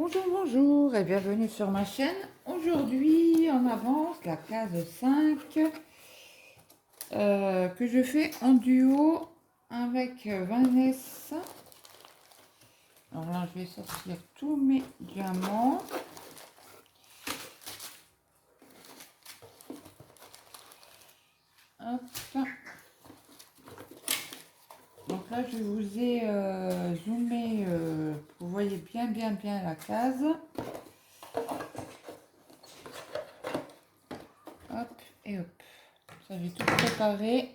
Bonjour, bonjour et bienvenue sur ma chaîne. Aujourd'hui, on avance la case 5 que je fais en duo avec Vanessa. Alors là, je vais sortir tous mes diamants. Hop. Donc là, je vous ai zoomé, vous voyez bien la case. Hop et hop. Ça, j'ai tout préparé.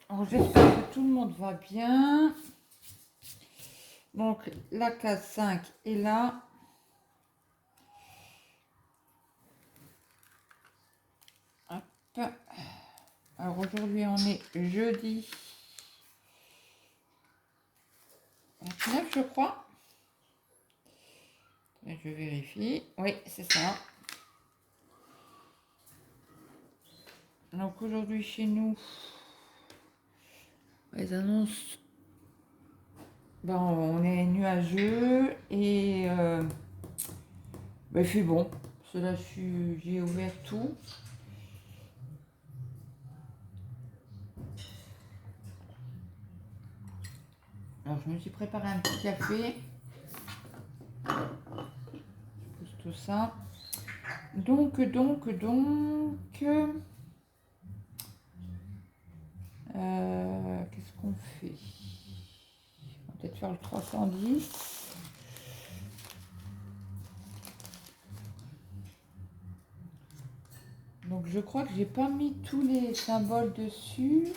Alors, j'espère que tout le monde va bien. Donc, la case 5 est là. Hop. Alors, aujourd'hui, on est jeudi 29, je crois. Je vérifie. Oui, c'est ça. Donc, aujourd'hui, chez nous, les annonces, ben, on est nuageux et ben, il fait bon. Parce que là, j'ai ouvert tout. Alors, je me suis préparé un petit café. Je pousse tout ça. Donc, qu'est-ce qu'on fait? On va peut-être faire le 310. Donc je crois que j'ai pas mis tous les symboles dessus.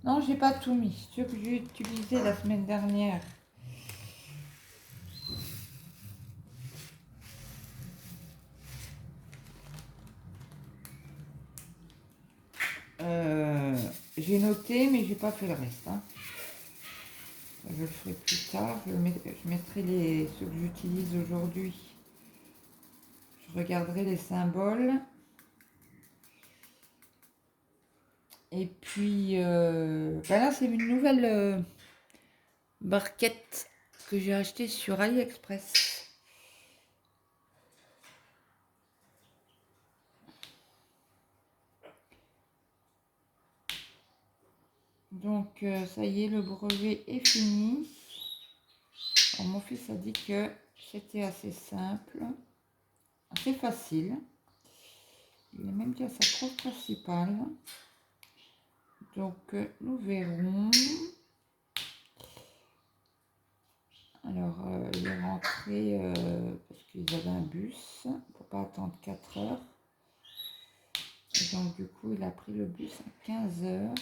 Non, j'ai pas tout mis. Ceux que j'ai utilisé la semaine dernière. J'ai noté, mais j'ai pas fait le reste. Hein. Je le ferai plus tard. Je mettrai ceux que j'utilise aujourd'hui. Je regarderai les symboles. Et puis, ben là, c'est une nouvelle barquette que j'ai achetée sur AliExpress. Donc, ça y est, le brevet est fini. Alors, mon fils a dit que c'était assez simple, assez facile. Il a même dit à sa prof principale. Donc, nous verrons. Alors, il est rentré parce qu'ils avaient un bus pour pas attendre 4 heures. Et donc, du coup, il a pris le bus à 15 heures.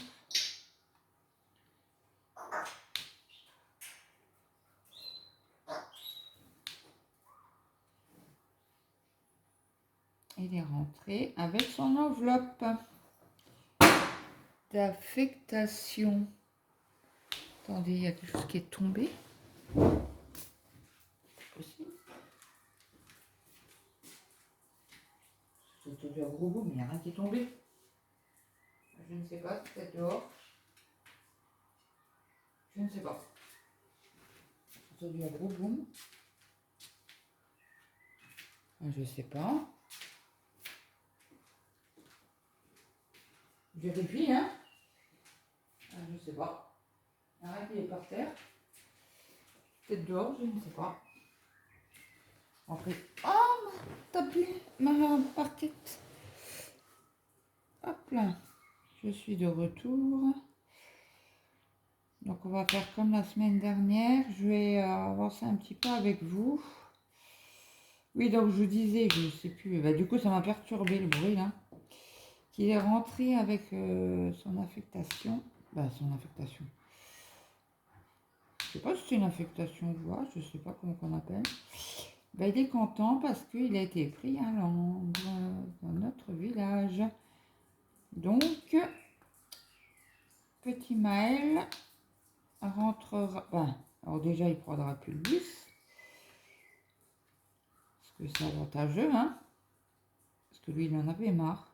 Il est rentré avec son enveloppe d'affectation. Attendez, il y a quelque chose qui est tombé. C'est possible. C'est entendu un gros boom, mais il n'y a rien qui est tombé. Je ne sais pas, peut-être dehors. Je ne sais pas. J'ai entendu un gros boom. Je ne sais pas. Vérifie, hein. Je ne sais pas. Il y a rien qui est par terre. Peut-être dehors, je ne sais pas. Après. Oh, t'as pu ma parquette. Hop là. Je suis de retour. Donc on va faire comme la semaine dernière. Je vais avancer un petit peu avec vous. Oui, donc je vous disais, je ne sais plus. Bah, du coup, ça m'a perturbé le bruit là. Qu'il est rentré avec son affectation. Bah, son affectation. Je sais pas si c'est une affectation ou quoi, je sais pas comment on appelle. Ben, il est content parce qu'il a été pris à Londres, dans notre village. Donc, petit Maël rentrera. Ben, alors déjà, il prendra plus le bus. Parce que c'est avantageux, hein. Parce que lui, il en avait marre.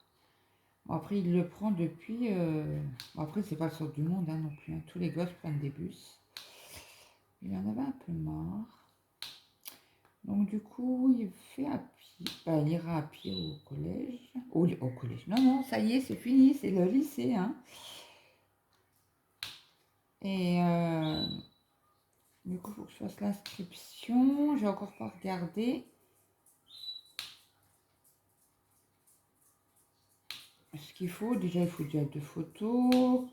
Bon, après, il le prend depuis. Bon, après, c'est pas le sort du monde, hein, non plus. Hein. Tous les gosses prennent des bus. il en avait un peu marre. Donc du coup, il fait à pied. Bah, il ira à pied au collège. Au collège. Non, non, ça y est, c'est fini, c'est le lycée. Hein. Et du coup, il faut que je fasse l'inscription. J'ai encore pas regardé. Ce qu'il faut, déjà, il faut déjà 2 photos.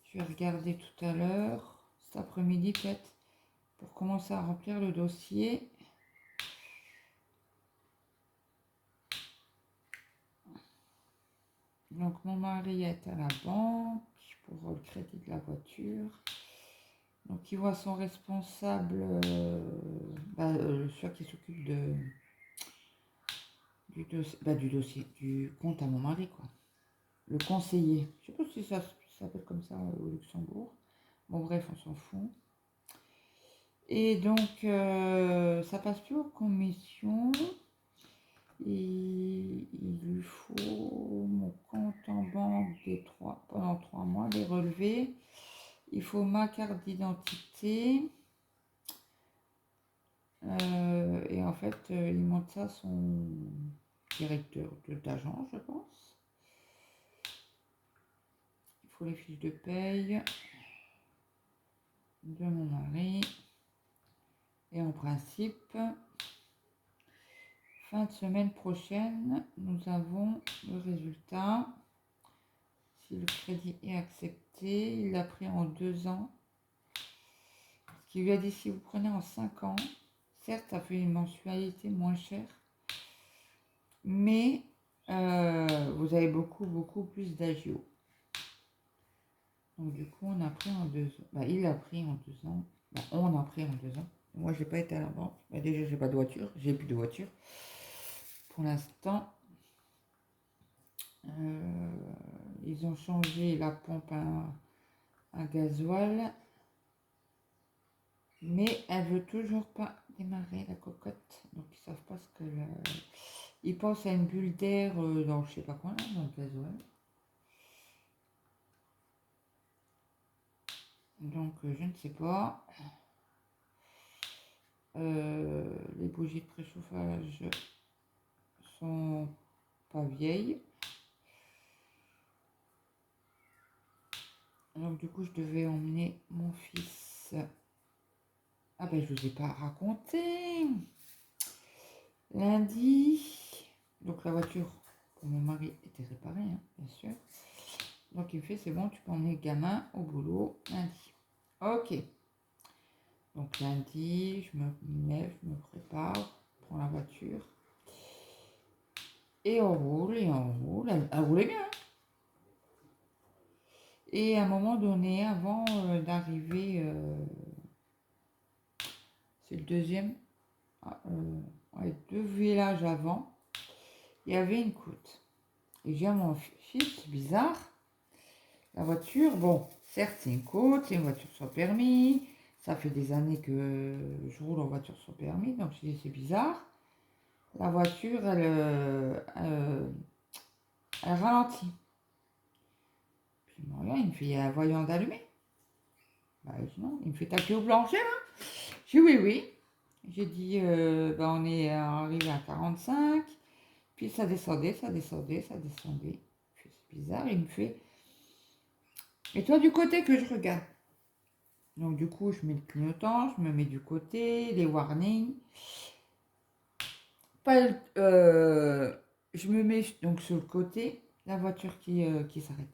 Je vais regarder tout à l'heure, cet après-midi peut-être, pour commencer à remplir le dossier. Donc, mon mari est à la banque pour le crédit de la voiture. Donc, il voit son responsable, celui qui s'occupe du dossier, du compte à mon mari, quoi. Le conseiller. Je sais pas si ça s'appelle comme ça au Luxembourg. Bon, bref, on s'en fout. Et donc, ça passe plus aux commissions. Il lui faut mon compte en banque pendant 3 mois, les relevés. Il faut ma carte d'identité. Et en fait, il montre ça à son directeur d'agence, je pense. Il faut les fiches de paye de mon mari. Et en principe, fin de semaine prochaine, nous avons le résultat. Si le crédit est accepté, il l'a pris en 2 ans. Ce qui lui a dit, si vous prenez en 5 ans, certes, ça fait une mensualité moins chère, mais vous avez beaucoup plus d'agio. Donc du coup, on a pris en 2 ans. Bah, il a pris en 2 ans. Bah, on a pris en 2 ans. Moi, j'ai pas été à la banque. Bah, déjà, j'ai pas de voiture. J'ai plus de voiture. Pour l'instant, ils ont changé la pompe à gasoil. Mais elle veut toujours pas démarrer, la cocotte. Donc ils savent pas ce que... Ils pensent à une bulle d'air dans je sais pas quoi, là, dans le gasoil. Donc je ne sais pas. Les bougies de préchauffage sont pas vieilles. Donc du coup je devais emmener mon fils. Ah ben je vous ai pas raconté. Lundi. Donc la voiture pour mon mari était réparée, hein, bien sûr. Donc il me fait, c'est bon, tu peux emmener le gamin au boulot lundi. Ok. Donc lundi, je me lève, je me prépare, je prends la voiture. Et on roule, elle roulait bien. Et à un moment donné, avant d'arriver, c'est le deuxième, ouais, 2 villages avant, il y avait une côte. Et j'ai mon fils, c'est bizarre. La voiture, bon, certes c'est une côte, c'est une voiture sans permis. Ça fait des années que je roule en voiture sans permis, donc je dis c'est bizarre. La voiture, elle ralentit. Puis il me regarde, il me fait, il y a un voyant d'allumé. Bah non, il me fait taper au plancher là. J'ai dit oui, oui. J'ai dit, on est arrivé à 45. Puis ça descendait, ça descendait, ça descendait. C'est bizarre, il me fait. Et toi du côté que je regarde. Donc du coup, je mets le clignotant, je me mets du côté, les warnings. Je me mets donc sur le côté, la voiture qui s'arrête.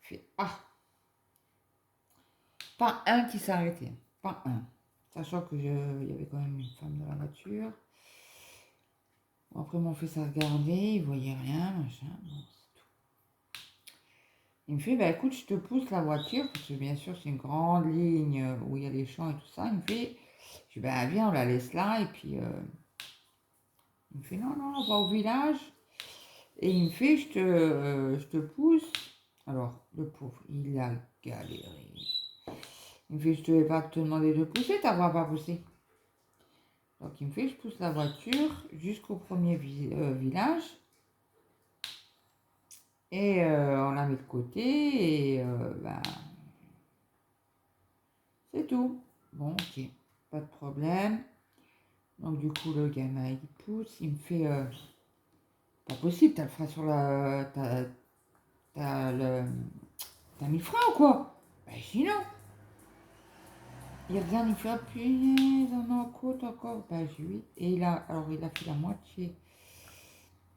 Je fais ah, pas un qui s'est arrêté, pas un. Sachant que il y avait quand même une femme dans la voiture. Bon, après mon fils a regardé, il voyait rien, machin. Bon, c'est tout. Il me fait, bah écoute, je te pousse la voiture, parce que bien sûr c'est une grande ligne où il y a les champs et tout ça. Il me fait, je dis, bah viens, on la laisse là, et puis il me fait, non, non, on va au village. Et il me fait, je te pousse. Alors, le pauvre, il a galéré. Il me fait, je ne vais pas te demander de pousser, t'as pas poussé. Donc il me fait, je pousse la voiture jusqu'au premier village. Et on la met de côté et c'est tout. Bon, ok, pas de problème. Donc du coup, le gamin, il pousse, il me fait... pas possible, t'as le frein sur la... T'as mis le frein ou quoi? Ben, je dis non. Il regarde, il fait, ah punaise, on est en côte encore. Ben, je lui... Et il a fait la moitié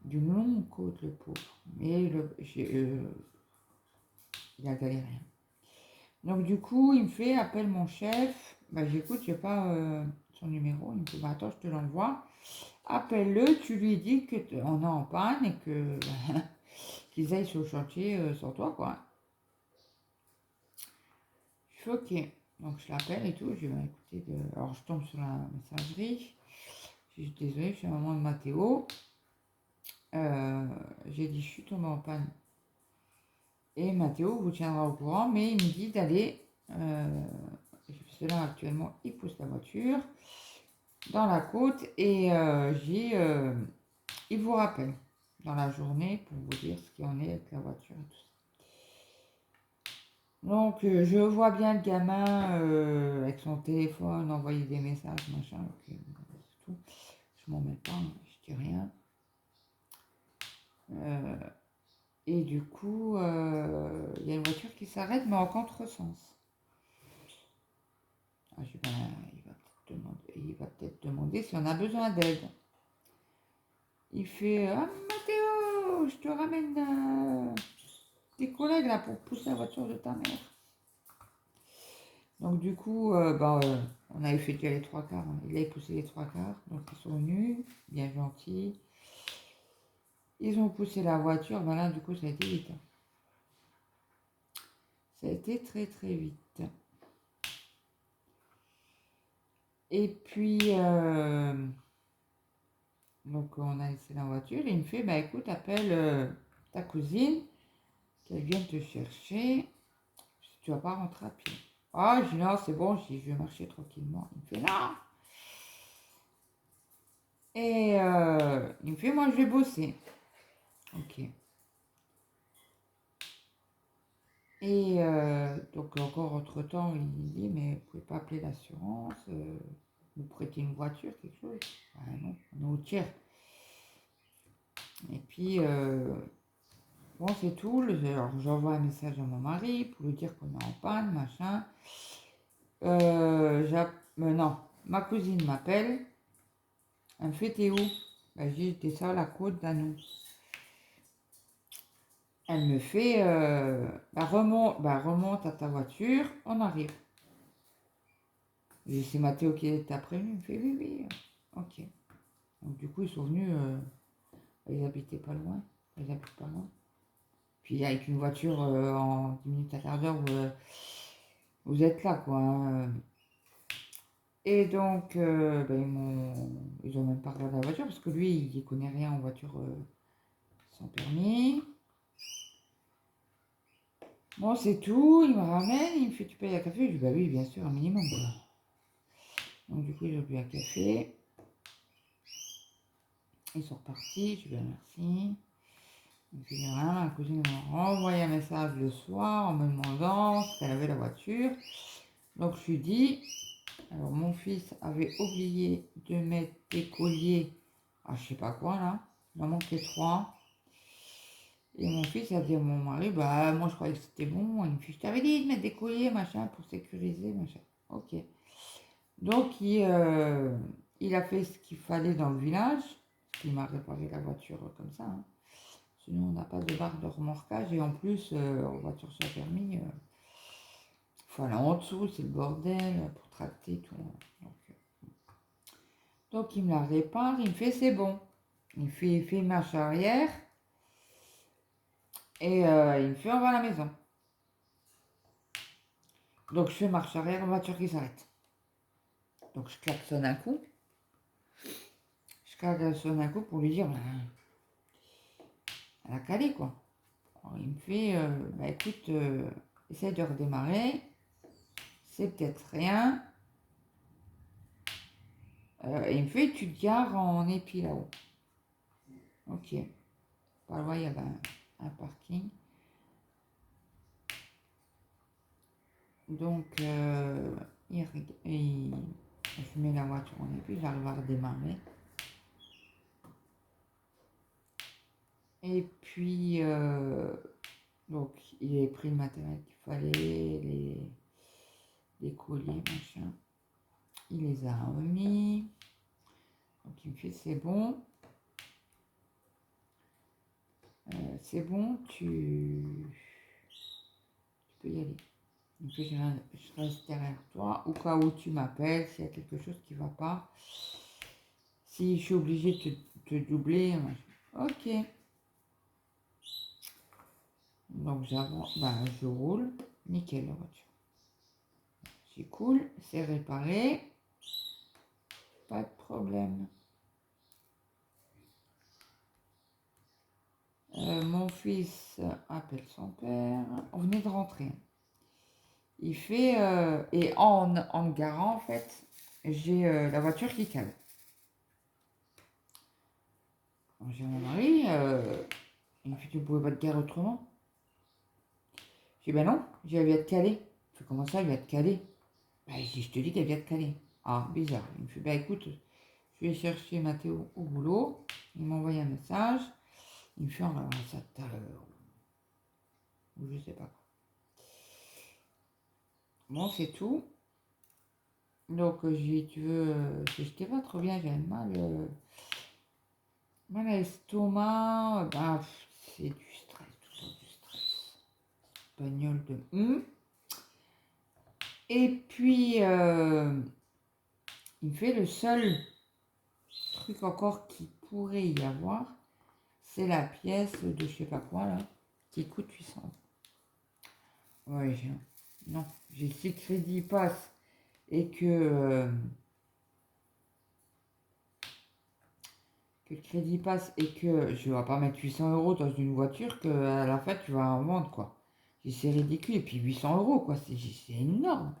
d'une longue côte, le pauvre. Mais il a galéré. Donc du coup, il me fait, appelle mon chef. Ben, j'écoute, j'ai pas son numéro. Il me dit, bah, attends, je te l'envoie. Appelle-le, tu lui dis que on est en panne et que qu'ils aillent sur le chantier sans toi, quoi. Je fais ok. Donc je l'appelle et tout. Je dis, bah, écoutez, alors je tombe sur la messagerie. Je dis, désolée, je suis maman de Mathéo. J'ai dit, je suis tombée en panne. Et Mathéo vous tiendra au courant, mais il me dit d'aller. C'est là actuellement, il pousse la voiture dans la côte et il vous rappelle dans la journée pour vous dire ce qu'il en est avec la voiture et tout ça. Donc je vois bien le gamin avec son téléphone envoyer des messages, machin, c'est tout. Je m'en mets pas, hein, je dis rien. Et du coup, il y a une voiture qui s'arrête, mais en contresens. Ah, je dis, ben, il va peut-être demander si on a besoin d'aide. Il fait, ah Mathéo, je te ramène tes collègues là pour pousser la voiture de ta mère. Donc du coup, on avait fait déjà les trois quarts. Hein. Il avait poussé les trois quarts. Donc ils sont venus, bien gentils. Ils ont poussé la voiture. Ben là, du coup, ça a été vite. Ça a été très très vite. Et puis, donc on a laissé la voiture. Et il me fait, bah écoute, appelle ta cousine, qu'elle vienne te chercher. Si tu vas pas rentrer à pied. Ah, je dis non, c'est bon, je vais marcher tranquillement. Il me fait non. Et il me fait, moi je vais bosser. Ok. Et donc encore entre-temps, il dit, mais vous pouvez pas appeler l'assurance, vous prêtez une voiture, quelque chose. Ah non, on est au tiers. Et puis, bon, c'est tout. Alors j'envoie un message à mon mari pour lui dire qu'on est en panne, machin. Non, ma cousine m'appelle. Elle me fait, t'es où? Ben, j'ai dit, t'es sur la côte d'Anou. Elle me fait, remonte à ta voiture, on arrive. Et c'est Mathéo qui est après lui. Il me fait, oui, oui, ok. Donc du coup, ils sont venus, ils habitaient pas loin. Ils habitent pas loin. Puis avec une voiture en 10 minutes à quart d'heure, vous êtes là, quoi. Hein. Et donc, ils ont même pas regardé la voiture parce que lui, il connaît rien en voiture sans permis. Bon, c'est tout. Il me ramène, il me fait, tu payes un café? Je dis, bah oui, bien sûr, un minimum, quoi. Donc du coup, ils ont bu un café. Ils sont repartis. Je dis, bah merci. Et puis rien, ma cousine m'a renvoyé un message le soir en me demandant si elle avait la voiture. Donc je lui dis, alors mon fils avait oublié de mettre des colliers à je sais pas quoi là, il en manquait 3. Et mon fils a dit à mon mari, bah moi je croyais que c'était bon. Il me dit, je t'avais dit de mettre des colliers, machin, pour sécuriser, machin. Ok. Donc il a fait ce qu'il fallait dans le village. Il m'a réparé la voiture comme ça. Hein. Sinon on n'a pas de barre de remorquage. Et en plus, en voiture sans permis, il faut aller en dessous, c'est le bordel pour tracter tout. Donc il me la répare, il me fait c'est bon. Il fait marche arrière. Et il me fait on va à la maison. Donc je fais marche arrière, voiture qui s'arrête. Donc je klaxonne un coup. Je klaxonne un coup pour lui dire, elle a calé quoi. Alors, il me fait, écoute, essaye de redémarrer. C'est peut-être rien. Il me fait, tu te gares en épi là-haut. Ok. Par loin, il y avait un parking. Donc, il je mets la voiture en épi, j'arrive à redémarrer. Et puis, donc, il a pris le matériel qu'il fallait, les colliers, machin. Il les a remis. Donc, il me fait, c'est bon. C'est bon, tu peux y aller. Il me fait, je reste derrière toi, au cas où tu m'appelles, s'il y a quelque chose qui ne va pas. Si je suis obligée de te doubler, ok. Donc j'avance, je roule, nickel la voiture. C'est cool, c'est réparé, pas de problème. Mon fils appelle son père, on venait de rentrer. Il fait, et en me garant en fait, j'ai la voiture qui cale. J'ai mon mari, il me fait, tu ne pouvais pas te garer autrement. J'ai dit, ben non, elle vient de caler. Je fais, comment ça, elle vient de caler? Je te dis qu'elle vient de caler. Ah, bizarre. Il me fait, écoute, je vais chercher Mathéo au boulot. Il m'a envoyé un message. Il me fait, on va voir ça tout à l'heure. Ou je sais pas quoi. Bon, c'est tout. Donc, j'ai dit, tu veux, j'étais pas trop bien, j'avais mal à l'estomac. C'est du stress, tout ça, du stress. Espagnol de Et puis, il me fait le seul truc encore qui pourrait y avoir, c'est la pièce de je sais pas quoi là, qui coûte 800 €. Ouais, non, si le crédit passe et que le crédit passe et que je ne vais pas mettre 800 € dans une voiture que à la fin tu vas en vendre quoi. C'est ridicule, et puis 800 € quoi, c'est énorme.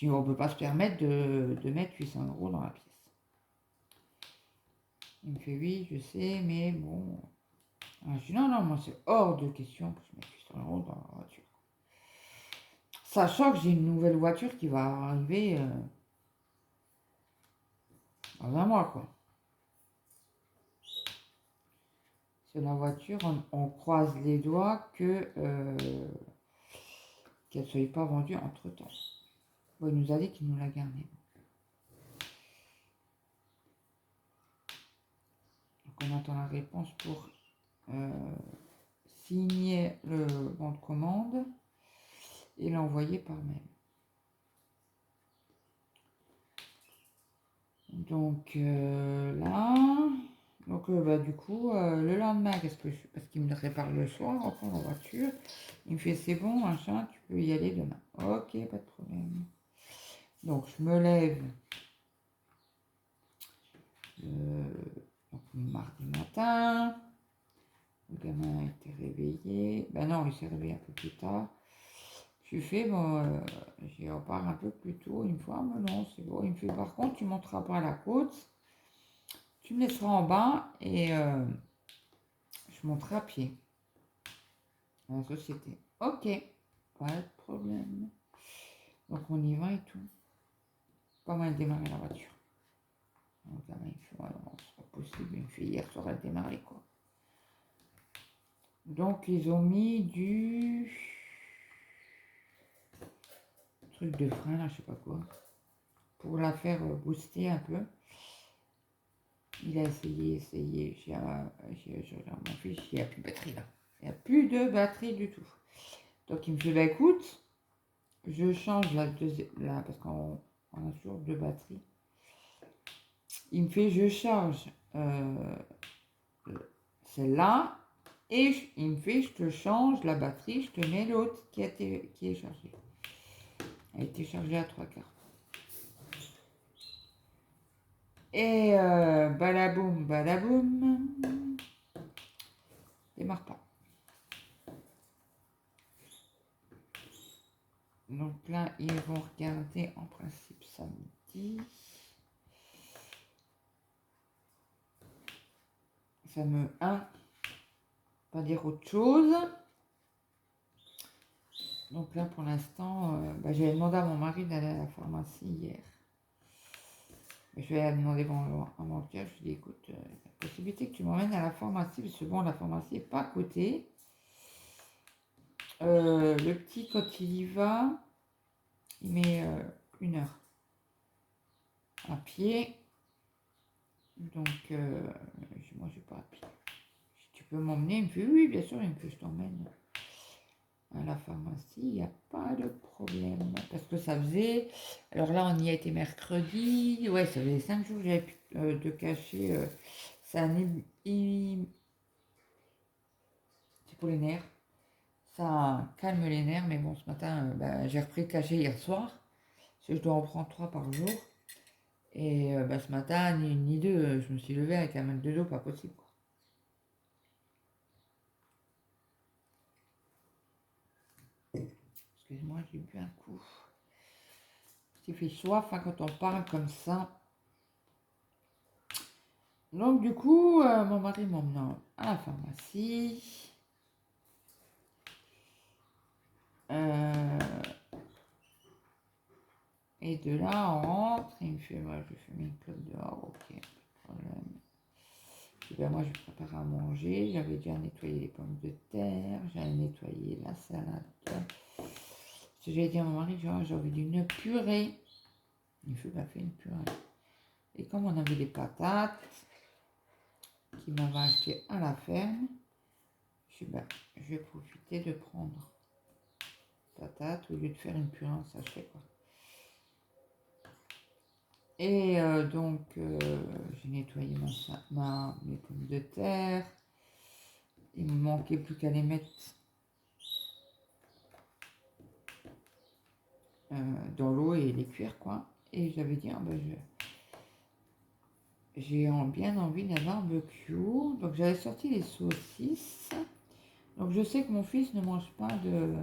On ne peut pas se permettre de mettre 800 € dans la pièce. Il me fait oui, je sais, mais bon. Je dis non, moi c'est hors de question que je mette 800 € dans la voiture. Sachant que j'ai une nouvelle voiture qui va arriver dans un mois, quoi. C'est la voiture, on croise les doigts qu'elle ne soit pas vendue entre temps. Bon, il nous a dit qu'il nous l'a gardée. Donc on attend la réponse pour signer le bon de commande et l'envoyer par mail. Donc là, du coup, le lendemain, parce qu'il me répare le soir, on prend la voiture, il me fait c'est bon, machin, tu peux y aller demain. Ok, pas de problème. Donc je me lève mardi matin, le gamin était réveillé, non, il s'est réveillé un peu plus tard. Je lui fais, j'y repars un peu plus tôt, une fois, mais non, c'est bon. Il me fait, par contre, tu monteras pas à la côte, tu me laisseras en bas et je monterai à pied à la société. Ok, pas de problème. Donc on y va et tout. Pas mal démarrer la voiture. Donc là, il fait, non, c'est pas possible. Il me fait, hier soir, elle démarrer quoi. Donc ils ont mis du truc de frein là, je sais pas quoi, pour la faire booster un peu. Il a essayé. J'ai mon fils, il n'y a plus de batterie là. Il n'y a plus de batterie du tout. Donc il me dit, écoute, je change la deuxième, là, parce qu'on a toujours deux batteries. Il me fait, je charge celle-là, et il me fait, je te change la batterie, je te mets l'autre qui est chargée. Elle a été chargée à 3/4. Et balaboum, démarre pas. Donc là, ils vont regarder en principe samedi. Fameux 1, pas dire autre chose. Donc là, pour l'instant, j'avais demandé à mon mari d'aller à la pharmacie hier. Je vais aller demander avant-hier. Je lui ai dit, écoute, il y a la possibilité que tu m'emmènes à la pharmacie, parce que bon, la pharmacie n'est pas à côté. Le petit, quand il y va, il met 1 heure à pied. Donc, moi, je vais pas à pied. Si tu peux m'emmener, il me fait, oui, bien sûr, il me fait, je t'emmène à la pharmacie, il n'y a pas de problème. Parce que ça faisait, alors là, on y a été mercredi, ouais, ça faisait 5 jours que j'avais de cacher. C'est c'est pour les nerfs. Ça calme les nerfs, mais bon, ce matin, j'ai repris le cachet hier soir. Parce que je dois en prendre 3 par jour. Et ce matin, ni une ni deux, je me suis levée avec un mal de dos, pas possible, quoi. Excuse-moi, j'ai bu un coup. Il fait soif hein, quand on parle comme ça. Donc du coup, mon mari m'emmène à la pharmacie. Et de là, on rentre. Et il me fait, moi, je vais fumer une clope dehors. Ok, pas de problème. Et bien, moi, je prépare à manger. J'avais déjà nettoyé les pommes de terre. J'avais nettoyé la salade. J'ai dit à mon mari, genre, j'ai envie d'une purée. Il me fait, fais une purée. Et comme on avait des patates qu'il m'avait achetées à la ferme, je dis, je vais profiter de prendre patates au lieu de faire une purée en sachet, quoi. Et donc, j'ai nettoyé mes pommes de terre. Il me manquait plus qu'à les mettre dans l'eau et les cuire, quoi. Et j'avais dit, j'ai bien envie d'un barbecue. Donc, j'avais sorti les saucisses. Donc, je sais que mon fils ne mange pas de...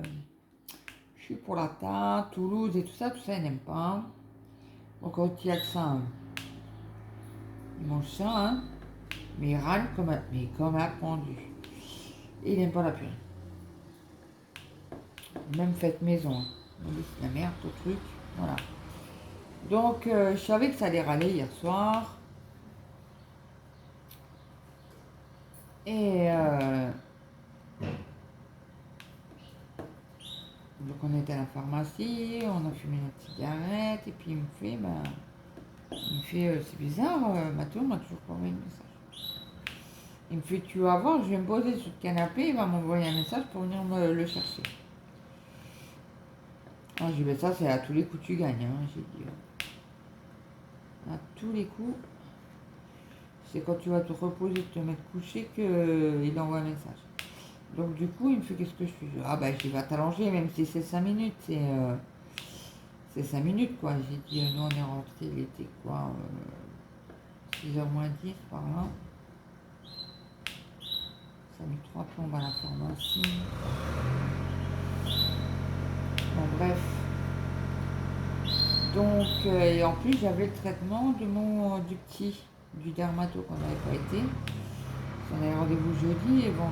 Je suis pour la tarte, Toulouse et tout ça, il n'aime pas. Donc, quand il y a que ça, hein, il mange ça, hein, mais il râle comme un pendu. Et il n'aime pas la purée. Même faite maison. Hein. C'est la merde, ce truc. Voilà. Donc, je savais que ça allait râler hier soir. Et donc, on était à la pharmacie, on a fumé notre cigarette. Et puis, il me fait c'est bizarre, Mathieu m'a toujours pas envoyé de message. Il me fait, tu vas voir, je vais me poser sur le canapé, il va m'envoyer un message pour venir me le chercher. Ah, j'ai dit, ça, c'est à tous les coups tu gagnes, hein, j'ai dit. À tous les coups, c'est quand tu vas te reposer, te mettre couché qu'il envoie un message. Donc du coup, il me fait, qu'est-ce que je fais? Je vais t'allonger, même si c'est 5 minutes, c'est 5 minutes, quoi. J'ai dit, nous, on est rentré, il était quoi, 6h moins 10, par là. Ça a mis 3 plombes à la pharmacie. Bon, bref. Donc, et en plus, j'avais le traitement du dermato qu'on n'avait pas été. On avait rendez-vous jeudi et bon.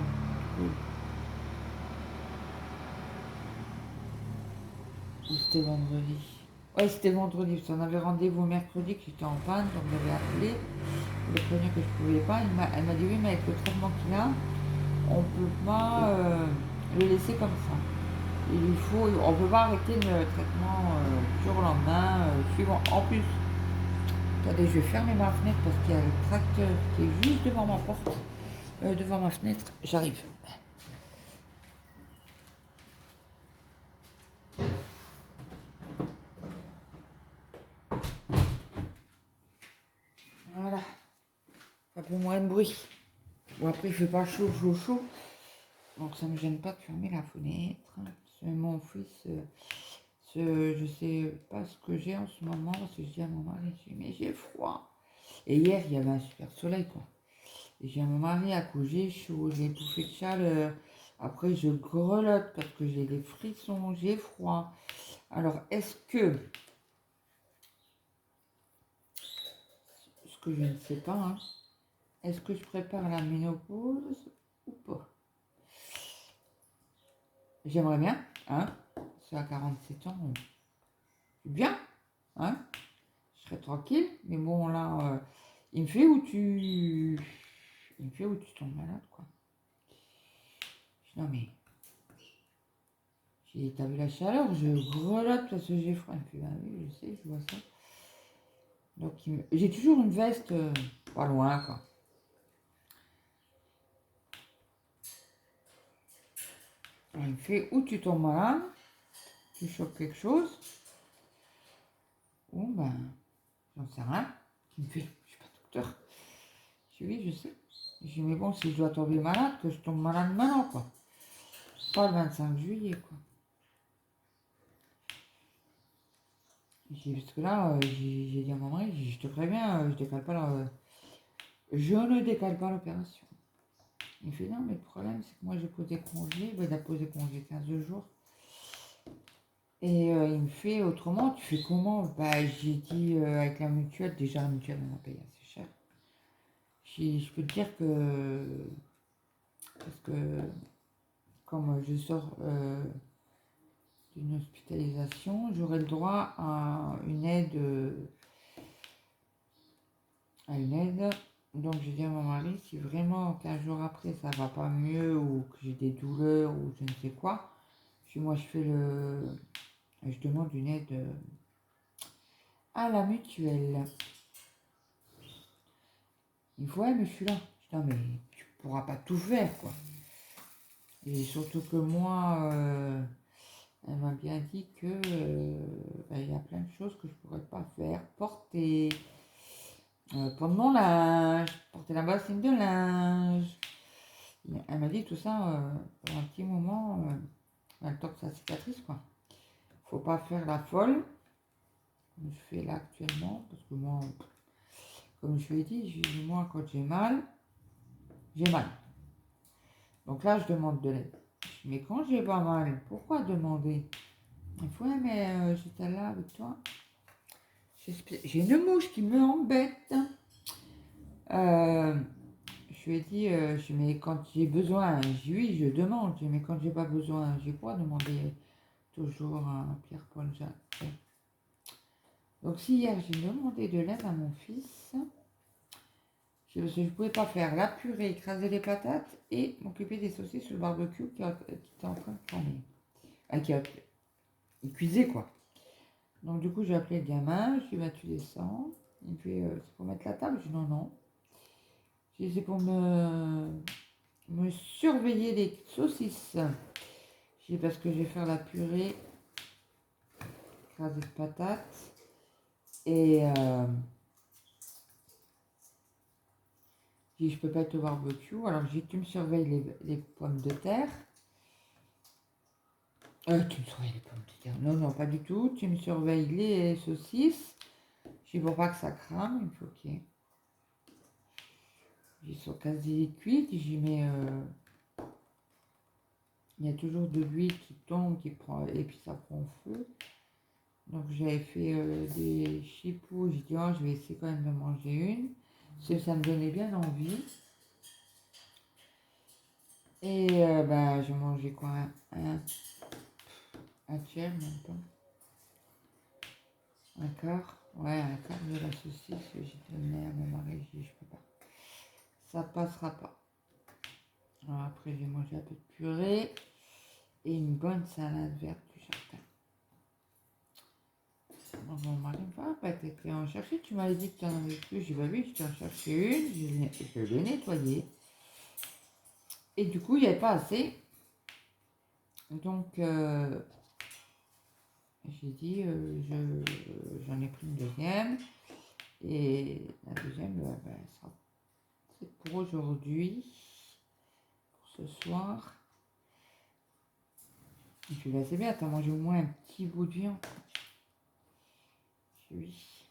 Ou c'était vendredi. Ouais, c'était vendredi, parce qu'on avait rendez-vous mercredi, que j'étais en panne, donc j'avais appelé pour le prévenir que je ne pouvais pas. Elle m'a dit, oui, mais avec le traitement qu'il a, on ne peut pas le laisser comme ça. On ne peut pas arrêter le traitement du jour au lendemain, suivant. En plus, attendez, je vais fermer ma fenêtre parce qu'il y a le tracteur qui est juste devant ma porte, devant ma fenêtre. J'arrive. Voilà. Un peu moins de bruit. Bon, après, il fait pas chaud. Donc, ça ne me gêne pas de fermer la fenêtre. C'est mon fils, je sais pas ce que j'ai en ce moment, parce que je dis à mon mari, mais j'ai froid. Et hier, il y avait un super soleil, quoi. Et j'ai mon mari à coup, j'ai chaud, j'ai bouffé de chaleur. Après, je grelotte parce que j'ai des frissons, j'ai froid. Alors, est-ce que, ce que je ne sais pas, hein, est-ce que je prépare la ménopause ou pas? J'aimerais bien, hein. c'est à 47 ans, c'est bien, hein, je serais tranquille, mais bon, là, il me fait où tu tombes malade, quoi. Non, mais, t'as vu la chaleur, je grelotte parce que j'ai froid. Il me fait, bah oui, je sais, je vois ça. Donc, j'ai toujours une veste pas loin, quoi. Alors, il me fait, où tu tombes malade, tu chopes quelque chose, ou ben, j'en sais rien. Il me fait, je suis pas docteur. Je dis, oui, je sais. Je dis, mais bon, si je dois tomber malade, que je tombe malade maintenant, quoi. Pas le 25 juillet, quoi. Parce que là, j'ai dit à mon mari, je te préviens, je ne décale pas l'opération. Il fait, non, mais le problème, c'est que moi, j'ai posé congé. Ben, il a posé congé 15 jours. Et il me fait, autrement, tu fais comment? Bah, j'ai dit, avec la mutuelle, déjà, la mutuelle, on a payé assez cher. Je peux te dire que, parce que, comme je sors d'une hospitalisation, j'aurai le droit à une aide, Donc, j'ai dit à mon mari, si vraiment 15 jours après ça va pas mieux ou que j'ai des douleurs ou je ne sais quoi, moi je demande une aide à la mutuelle. Il faut, ouais, mais je suis là. Je dis, non, mais tu pourras pas tout faire, quoi. Et surtout que moi, elle m'a bien dit que il y a plein de choses que je pourrais pas faire. Prendre mon linge, porter la bassine de linge. Elle m'a dit tout ça pour un petit moment, le temps que ça cicatrise, quoi. Faut pas faire la folle, comme je fais là actuellement, parce que moi, comme je lui ai dit, moi, quand j'ai mal, j'ai mal. Donc là, je demande de l'aide. Mais quand j'ai pas mal, pourquoi demander? Il faut, ouais, mais j'étais là avec toi. J'ai une mouche qui me embête. Je lui ai dit, mais quand j'ai besoin, oui, je demande. Mais quand j'ai pas besoin, j'ai pas demandé toujours un Pierre-Paul Jacques. Donc si hier, j'ai demandé de l'aide à mon fils, je ne pouvais pas faire la purée, écraser les patates et m'occuper des saucisses sur le barbecue qui était en train de cramer. Il cuisait, quoi. Donc du coup, j'ai appelé le gamin, je lui ai dit, bah, tu descends. Il me fait, c'est pour mettre la table? Je dis, non, non. Je dis, c'est pour me surveiller les saucisses. Je dis, parce que je vais faire la purée, écraser de patates. Et je dis, je peux pas être au barbecue. Alors j'ai dit, tu me surveilles les pommes de terre. Tu me surveilles les pommes de terre. Non, non, pas du tout. Tu me surveilles les saucisses. Je dis, pour pas que ça crame. Il me fait, ok. Ils sont quasi cuites. J'y mets. Il y a toujours de l'huile qui tombe, qui prend, et puis ça prend feu. Donc j'avais fait des chipous. J'ai dit, oh, je vais essayer quand même de manger une. Parce que ça me donnait bien envie. Et ben, j'ai mangé quoi? Un tiers, même pas. Un quart. Ouais, un quart de la saucisse. J'ai donné à mon mari. J'ai dit, je peux pas. Ça passera pas. Alors après, j'ai mangé un peu de purée et une bonne salade verte du jardin. Donc mon mari me fait, ah, bah, t'étais en chercher, tu m'avais dit que tu en avais plus. J'ai dit, bah oui, je t'en cherché une, je l'ai nettoyée. Et du coup, il n'y avait pas assez. Donc, j'ai dit, j'en ai pris une deuxième. Et la deuxième, c'est pour aujourd'hui, pour ce soir. Je suis assez bien, t'as mangé au moins un petit bout de viande. Oui.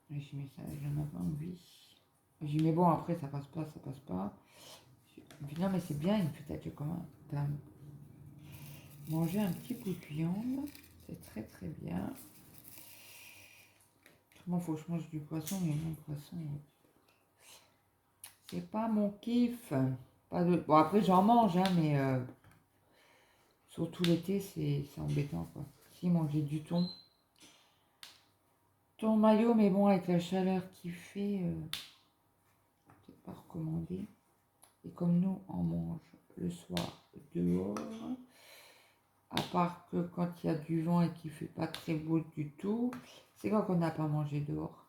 J'ai mis ça, j'en avais envie. J'ai dit, mais bon, après, ça passe pas, ça passe pas. Puis non, mais c'est bien, il me fait, t'as mangé un petit bout de viande. C'est très très bien. Autrement, faut que je mange du poisson, mais mon poisson, c'est pas mon kiff. Pas de... Bon, après, j'en mange, hein, mais Surtout l'été, c'est embêtant, quoi. Si, manger du thon. Thon maillot, mais bon, avec la chaleur qu'il fait, c'est pas recommandé. Et comme nous, on mange le soir dehors, à part que quand il y a du vent et qu'il fait pas très beau du tout, c'est quand on n'a pas mangé dehors.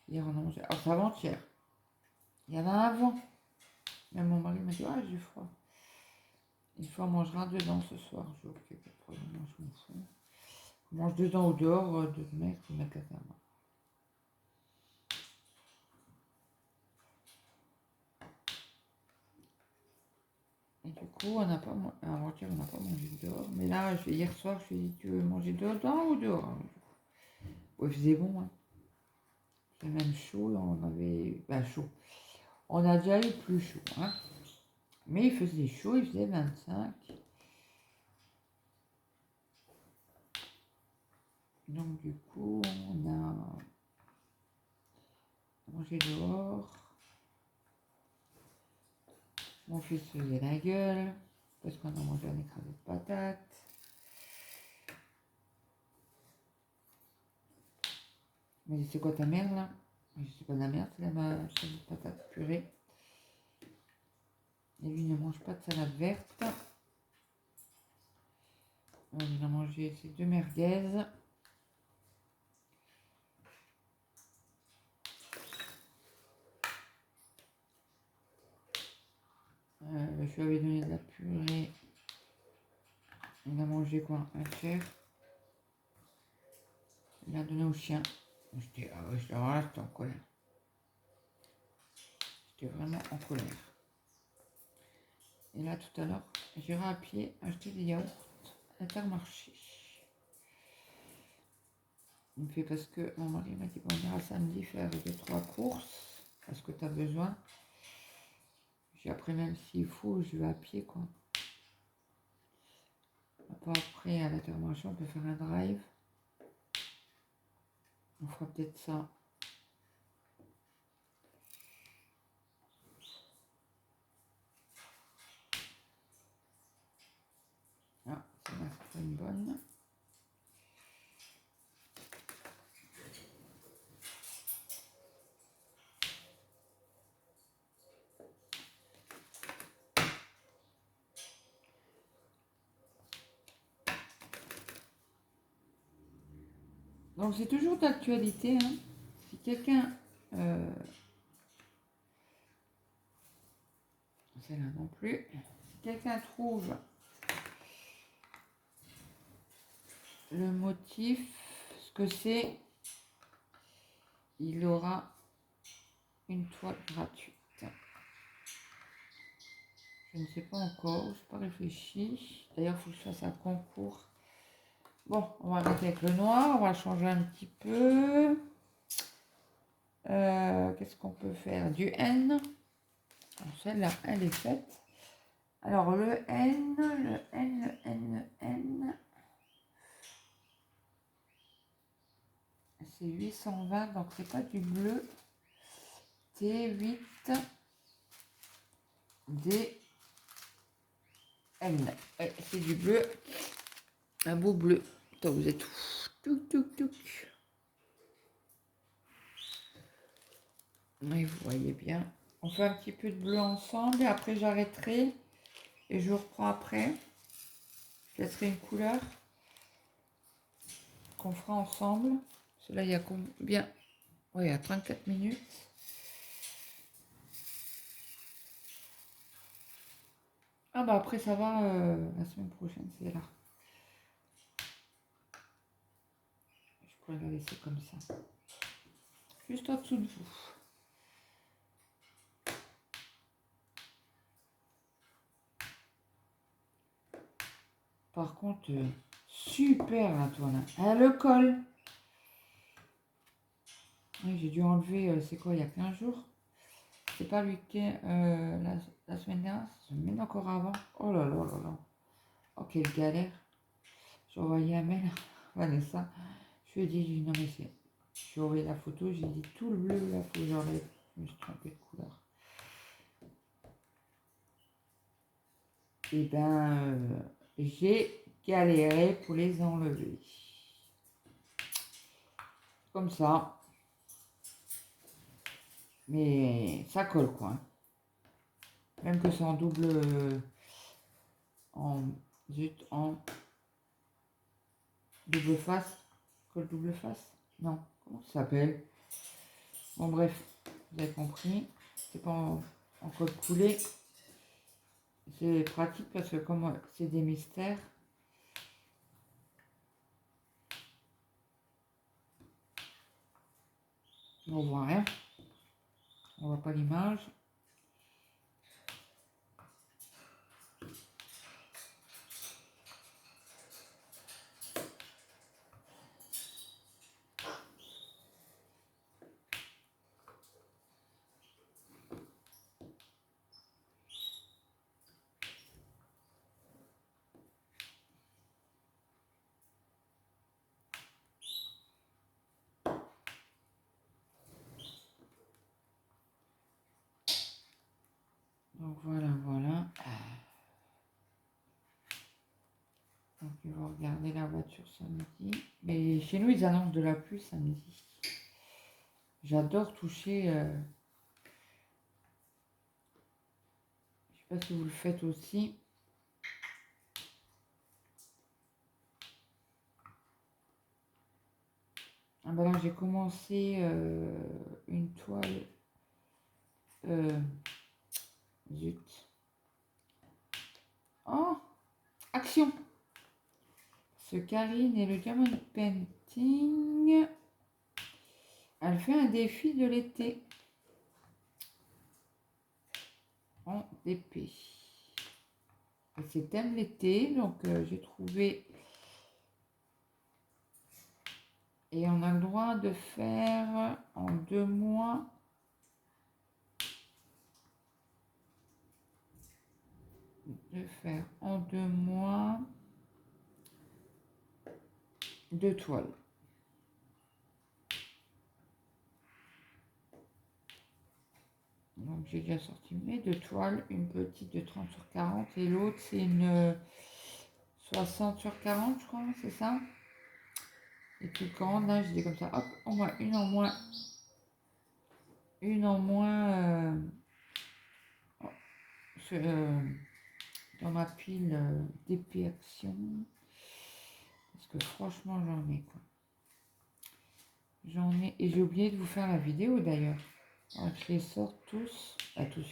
Hier, on a mangé. Alors, c'est avant-hier. Il y en a avant. Même mon mari m'a dit, ah, j'ai froid. Une fois, on mangera dedans ce soir. Je dis, ok, pas de problème, moi, je m'en fous. On mange dedans ou dehors, de mec, ou mec à terre. Et du coup, on n'a pas avant-hier, on n'a pas mangé dehors. Mais là, hier soir, je lui ai dit, tu veux manger dedans ou dehors? Ouais, il faisait bon, hein. Il faisait même chaud, on avait... Ben, chaud. On a déjà eu plus chaud, hein. Mais il faisait chaud, il faisait 25. Donc du coup, on a mangé dehors. Mon fils faisait la gueule, parce qu'on a mangé un écrasé de patates. Il m'a dit, c'est quoi ta merde là? Je dis, c'est pas de la merde, c'est de patate purée. Et lui ne mange pas de salade verte. Il a mangé ses 2 merguez. Je lui avais donné de la purée. Il a mangé quoi? Un tiers. Il a donné au chien. J'étais en colère. J'étais vraiment en colère. Et là, tout à l'heure, j'irai à pied acheter des yaourts à Intermarché. Il me fait parce que mon mari m'a dit qu'on ira samedi faire 2-3 courses. Est-ce que tu as besoin? J'ai après, même s'il faut, je vais à pied, quoi. Après, à l'Intermarché, on peut faire un drive. On fera peut-être ça. Ah, c'est une bonne. Donc c'est toujours d'actualité, hein. Si quelqu'un... celle-là non plus. Si quelqu'un trouve le motif, ce que c'est, il aura une toile gratuite. Je ne sais pas encore, je n'ai pas réfléchi. D'ailleurs, il faut que je fasse un concours. Bon, on va arrêter avec le noir, on va changer un petit peu. Qu'est-ce qu'on peut faire? Du N. Celle-là, elle est faite. Alors, le N. C'est 820, donc c'est pas du bleu. T8 DN. Ouais, c'est du bleu. Un beau bleu. Attends, vous êtes touc. Oui, vous voyez bien. On fait un petit peu de bleu ensemble et après j'arrêterai et je reprends après. Je laisserai une couleur qu'on fera ensemble. Cela, il y a combien? Oui, il y a 34 minutes. Ah bah après ça va, la semaine prochaine c'est là. Je pourrais la laisser comme ça. Juste en dessous de vous. Par contre, super la toile. Elle le colle. Oui, j'ai dû enlever, c'est quoi, il y a 15 jours. C'est pas le week-end, la semaine dernière, c'est même encore avant. Oh là là là là. Oh, quelle galère. J'ai envoyé un mail à Vanessa. Je lui ai dit, non mais c'est... J'ai envoyé la photo, j'ai dit tout le bleu, là, faut que j'enlève. Je me suis trompée de couleur. Et ben, j'ai galéré pour les enlever. Comme ça. Mais ça colle quoi. Même que c'est en double... en double face. Colle double face. Non, comment ça s'appelle? Bon bref, vous avez compris. C'est pas en colle coulée. C'est pratique parce que comme c'est des mystères. On voit rien. On voit pas l'image. Donc voilà, voilà. Donc ils vont regarder la voiture samedi. Mais chez nous, ils annoncent de la pluie samedi. J'adore toucher... je sais pas si vous le faites aussi. Ah ben là, j'ai commencé une toile. Zut. Oh, action. Ce Karine et le Diamond Painting. Elle fait un défi de l'été. En DP. C'est thème l'été, donc j'ai trouvé. Et on a le droit de faire en 2 mois. De faire en 2 mois 2 toiles. Donc j'ai déjà sorti mes 2 toiles, une petite de 30 sur 40 et l'autre c'est une 60 sur 40 je crois, c'est ça. Et plus grande, là je dis comme ça, hop, au moins une en moins. Une en moins dans ma pile d'épée action. Parce que franchement j'en ai quoi. J'en ai, et j'ai oublié de vous faire la vidéo d'ailleurs. Je les sors tous, à tous.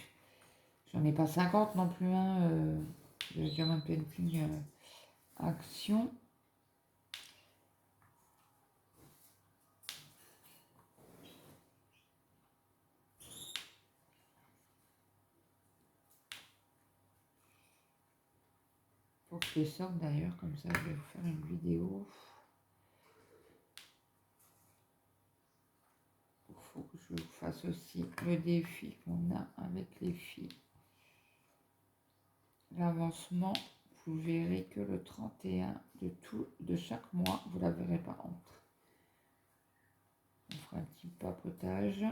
J'en ai pas 50 non plus, hein, de Diamond Painting action. Faut que je les sorte d'ailleurs, comme ça je vais vous faire une vidéo. Il faut que je vous fasse aussi le défi qu'on a avec les filles. L'avancement, vous verrez que le 31 de chaque mois, vous la verrez par contre. On fera un petit papotage.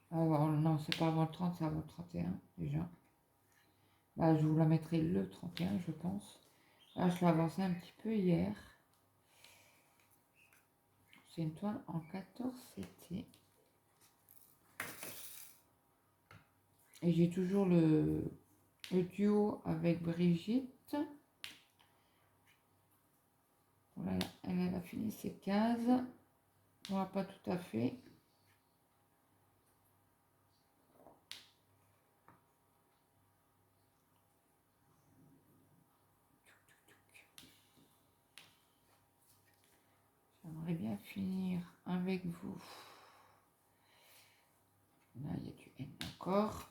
Alors, non, c'est pas avant le 30, c'est avant le 31 déjà. Là, je vous la mettrai le 31, je pense. Là, je l'ai avancé un petit peu hier. C'est une toile en 14 CT. Et j'ai toujours le duo avec Brigitte. Voilà, elle a fini ses cases. Voilà, pas tout à fait. J'aimerais bien finir avec vous. Là, il y a du N encore.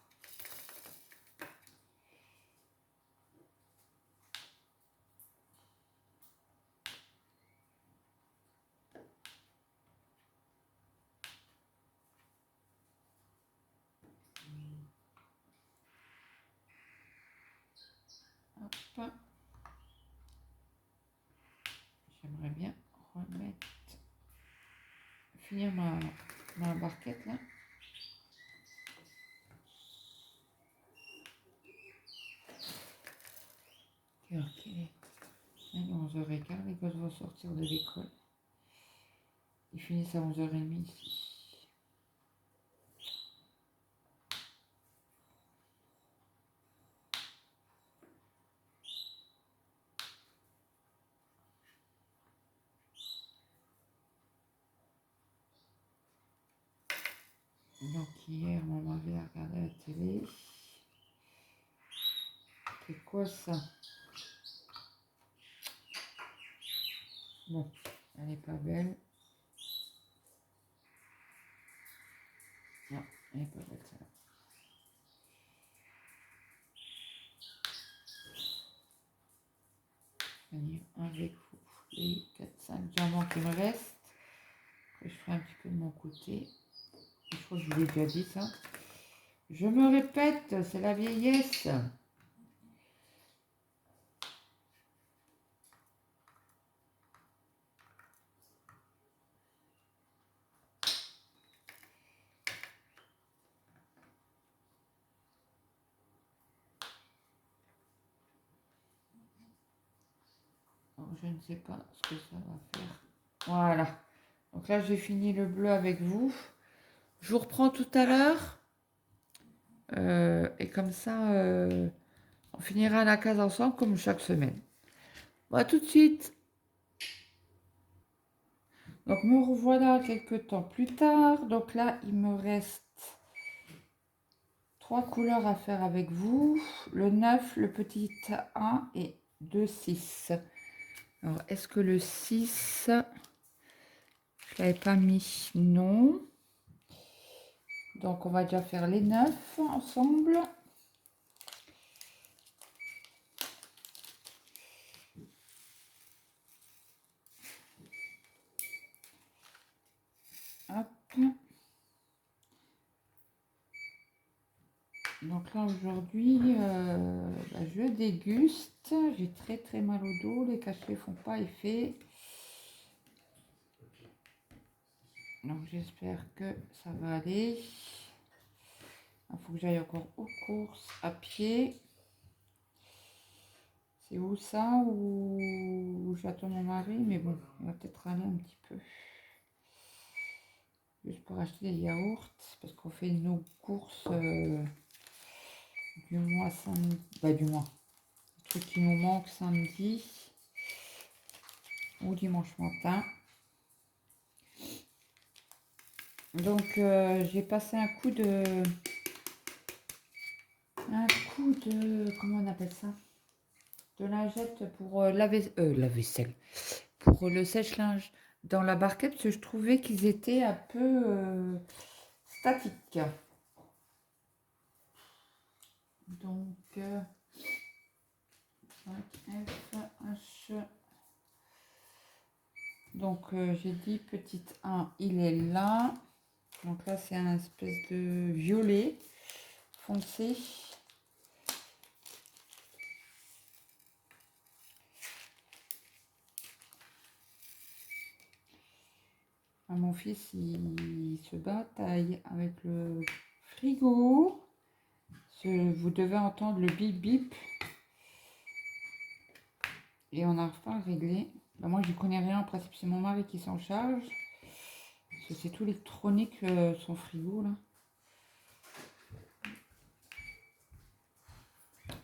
Hop. J'aimerais bien remettre, finir ma barquette là. Alors qu'il est 11h15, les gosses vont sortir de l'école. Ils finissent à 11h30 ici. Donc hier, mon mari a regardé la télé. C'est quoi ça? Bon, elle est pas belle. Non, elle est pas belle celle-là. Venir avec vous les 4-5 diamants qui me restent. Après, je ferai un petit peu de mon côté. Je crois que je vous l'ai déjà dit ça. Je me répète, c'est la vieillesse. Alors, je ne sais pas ce que ça va faire. Voilà. Donc là, j'ai fini le bleu avec vous. Je vous reprends tout à l'heure. Et comme ça, on finira la case ensemble comme chaque semaine. Bon, à tout de suite. Donc, me revoilà quelques temps plus tard. Donc là, il me reste 3 couleurs à faire avec vous. Le 9, le petit 1 et 2, 6. Alors, est-ce que le 6, je ne l'avais pas mis? Non. Donc, on va déjà faire les 9 ensemble. Hop. Donc là, aujourd'hui, je déguste. J'ai très mal au dos. Les cachets ne font pas effet. Donc, j'espère que ça va aller. Il faut que j'aille encore aux courses à pied. C'est où ça? Où j'attends mon mari, mais bon, il va peut-être aller un petit peu. Juste pour acheter des yaourts, parce qu'on fait nos courses du mois samedi. Bah, du mois. Le truc qui nous manque samedi ou dimanche matin. Donc, j'ai passé un coup de... comment on appelle ça? De lingette pour la vaisselle. Pour le sèche-linge dans la barquette, parce que je trouvais qu'ils étaient un peu statiques. Donc, F, H. Donc, j'ai dit petite 1, il est là. Donc là, c'est un espèce de violet foncé. Ah, mon fils, il se bataille avec le frigo. Vous devez entendre le bip bip. Et on n'arrive pas à régler. Bah, moi, je n'y connais rien. En principe, c'est mon mari qui s'en charge. Parce que c'est tout électronique, son frigo, là.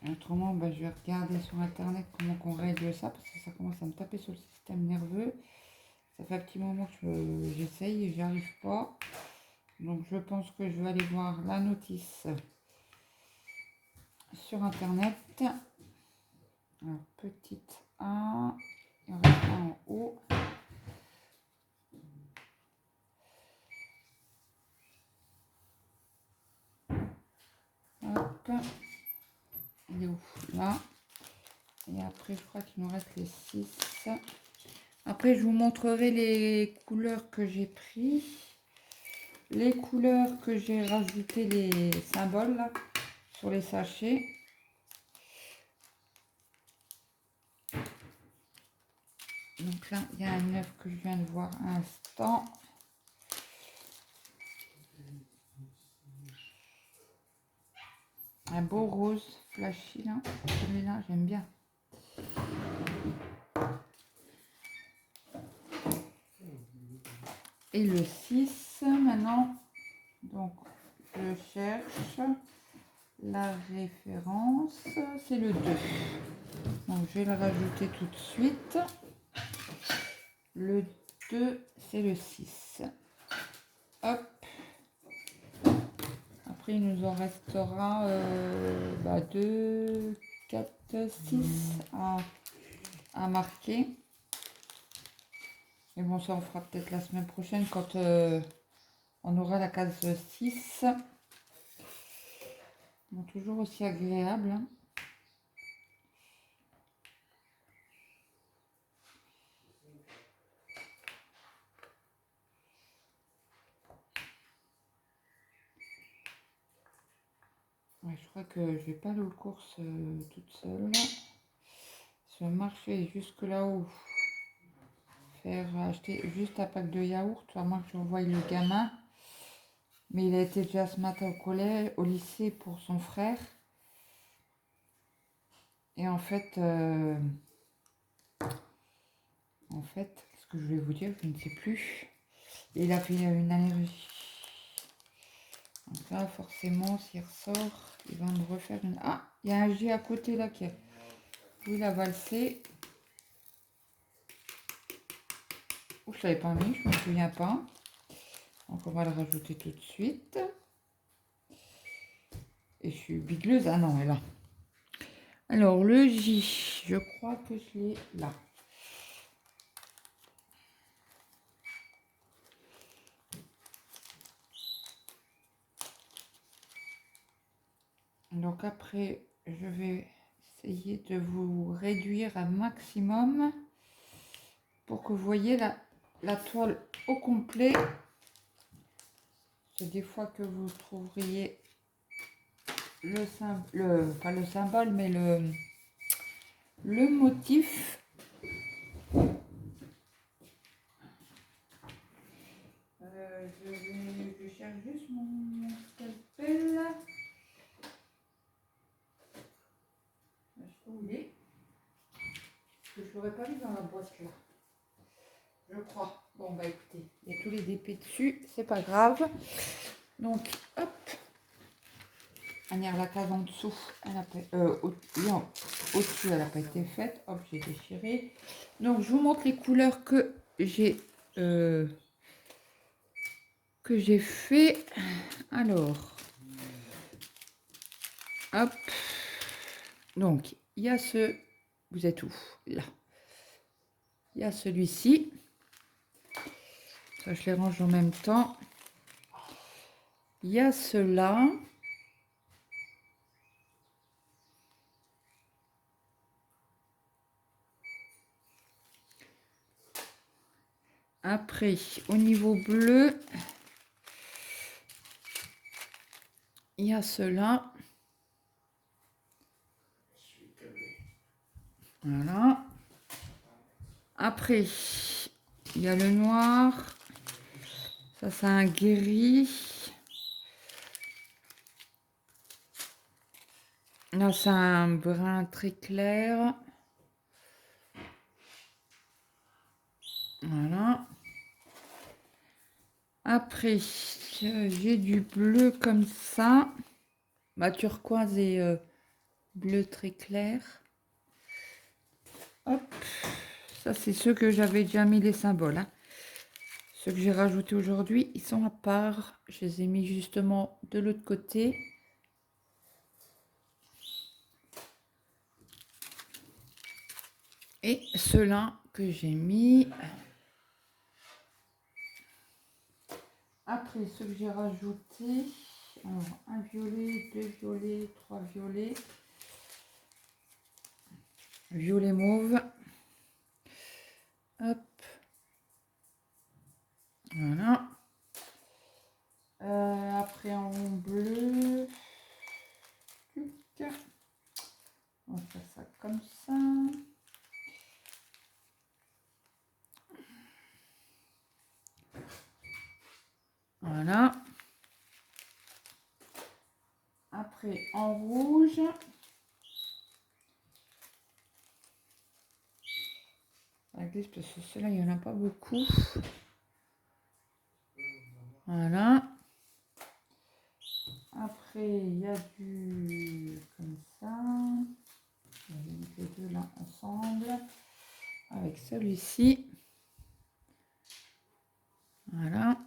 Autrement, bah, je vais regarder sur Internet comment on règle ça. Parce que ça commence à me taper sur le système nerveux. Ça fait un petit moment que j'essaye et j'y arrive pas. Donc, je pense que je vais aller voir la notice sur Internet. Alors, petite 1. Il en reste un en haut. Hop. Il est où? Là. Et après, je crois qu'il nous reste les 6. Après, je vous montrerai les couleurs que j'ai pris. Les couleurs que j'ai rajouté, les symboles là, sur les sachets. Donc là, il y a un 9 que je viens de voir à l'instant. Un beau rose flashy là. Celui-là, j'aime bien. et le 6 maintenant. Donc, je cherche la référence, c'est le 2. Donc, je vais le rajouter tout de suite. Le 2, c'est le 6. Hop. Après, il nous en restera 2, 4, 6 à marquer. Et bon, ça, on fera peut-être la semaine prochaine quand on aura la case 6. Bon, toujours aussi agréable. Hein. Ouais, je crois que je vais pas aller aux courses toute seule. Sur le marché jusque là-haut. Faire acheter juste un pack de yaourt. À moins que j'envoie le gamin. Mais il a été déjà ce matin au collège, au lycée pour son frère. Et en fait, ce que je voulais vous dire, je ne sais plus. Il a fait une allergie. Donc là, forcément, s'il ressort, il va me refaire une... Ah, il y a un J à côté là qui est... Oui, il a valsé. Ou je l'avais pas mis, je ne me souviens pas. Donc on va le rajouter tout de suite. Et je suis bigleuse. Ah non, elle est là. Alors le J, je crois que je l'ai là. Donc après, je vais essayer de vous réduire un maximum pour que vous voyez la toile au complet. C'est des fois que vous trouveriez pas le symbole, mais le motif. Je cherche juste mon scalpel. Je sais pas où il est. Je ne l'aurais pas mis dans la boîte là. Je crois. Bon bah écoutez, il y a tous les dépêts dessus, c'est pas grave. Donc hop. La case en dessous, elle a pas, au-dessus, elle n'a pas été faite. Hop, j'ai déchiré. Donc je vous montre les couleurs que j'ai fait. Alors, hop. Donc il y a ce, vous êtes où? Là. Il y a celui-ci. Ça, je les range en même temps. Il y a ceux-là. Après, au niveau bleu, il y a ceux-là. Voilà. Après, il y a le noir. Ça, c'est un gris. Là, c'est un brun très clair. Voilà. Après, j'ai du bleu comme ça. Turquoise et bleu très clair. Hop. Ça, c'est ceux que j'avais déjà mis les symboles. Hein. Ceux que j'ai rajoutés aujourd'hui, ils sont à part. Je les ai mis justement de l'autre côté. Et ceux-là que j'ai mis. Après, ceux que j'ai rajoutés. Alors, un violet, deux violets, trois violets. Violet mauve. Hop. Voilà. Après en bleu. On va faire ça comme ça. Voilà. Après en rouge. La glisse parce que ceux-là, il n'y en a pas beaucoup. Voilà. Après, il y a du comme ça. Je vais mettre les deux là ensemble. Avec celui-ci. Voilà.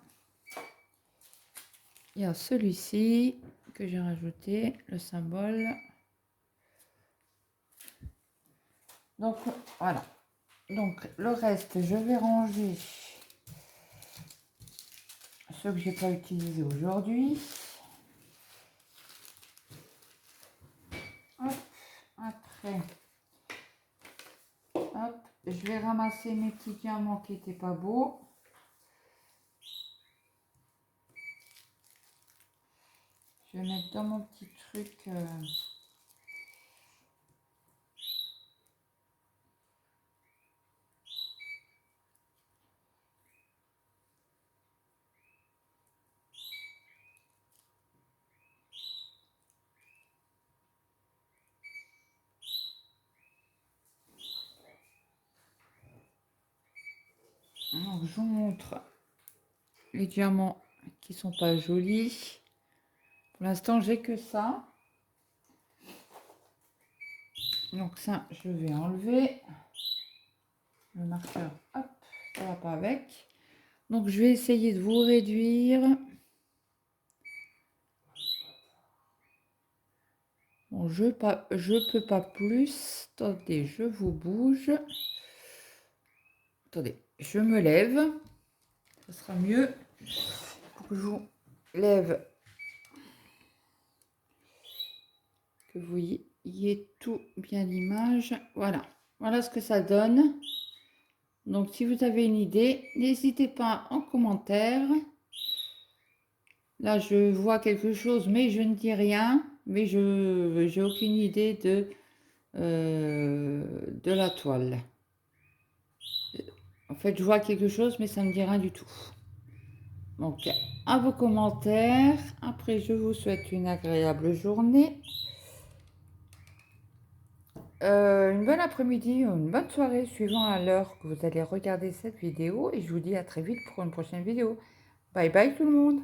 Il y a celui-ci que j'ai rajouté, le symbole. Donc, voilà. Donc, le reste, je vais ranger ceux que j'ai pas utilisés aujourd'hui. Après, hop, je vais ramasser mes petits diamants qui n'étaient pas beaux. Je vais mettre dans mon petit truc. Donc, je vous montre les diamants qui sont pas jolis. Pour l'instant, j'ai que ça. Donc ça, je vais enlever le marqueur. Hop, ça va pas avec. Donc, je vais essayer de vous réduire. Bon, je peux pas plus. Attendez, je vous bouge. Attendez, je me lève. Ça sera mieux pour que je vous lève. Que vous voyez tout bien l'image. Voilà. Voilà ce que ça donne. Donc, si vous avez une idée, n'hésitez pas en commentaire. Là, je vois quelque chose, mais je ne dis rien. Mais je n'ai aucune idée de la toile. En fait, je vois quelque chose, mais ça ne me dit rien du tout. Donc, à vos commentaires. Après, je vous souhaite une agréable journée. Une bonne après-midi ou une bonne soirée, suivant à l'heure que vous allez regarder cette vidéo. Et je vous dis à très vite pour une prochaine vidéo. Bye bye tout le monde!